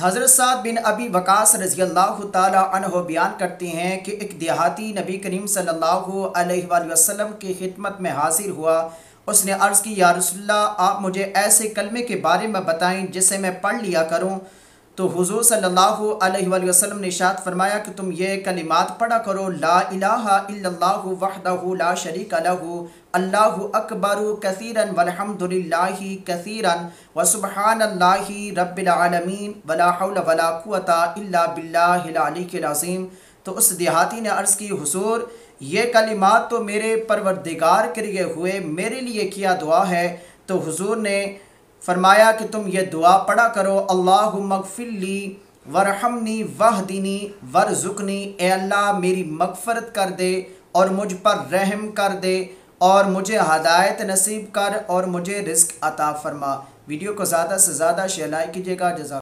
हज़रत साद बिन अबी वक़ास रज़ी अल्लाह ताला अन्हु बयान करते हैं कि एक देहाती नबी करीम सल्लल्लाहु अलैहि वसल्लम की खिदमत में हाजिर हुआ। उसने अर्ज़ की, या रसूलल्लाह, आप मुझे ऐसे कलमे के बारे में बताएं जिसे मैं पढ़ लिया करूं। तो हुज़ूर सल्लल्लाहु अलैहि वसल्लम ने इरशाद फरमाया कि तुम ये कलिमात पढ़ा करो, ला इलाहा इल्लल्लाहु वहदहु ला शरीका लहु, अल्लाहु अकबरु कसीरन वल्हम्दुलिल्लाहि कसीरन व सुब्हानल्लाहि रब्बिल आलमीन वला हौला वला कुव्वता इल्ला बिल्लाहिल अलीय्यिल अज़ीम। तो उस देहाती ने अर्ज़ की, हुज़ूर, ये कलिमात तो मेरे परवरदिगार के लिए हुए, मेरे लिए किया दुआ है। तो हुज़ूर ने फरमाया कि तुम ये दुआ पढ़ा करो, अल्लाहुम्मा मग़फ़िरली वरहमनी वहदिनी वरज़ुक़नी, ए अल्लाह मेरी मग़फ़रत कर दे और मुझ पर रहम कर दे और मुझे हदायत नसीब कर और मुझे रिज़्क़ अता फ़रमा। वीडियो को ज़्यादा से ज़्यादा शेयर लाइक कीजिएगा। जज़ाक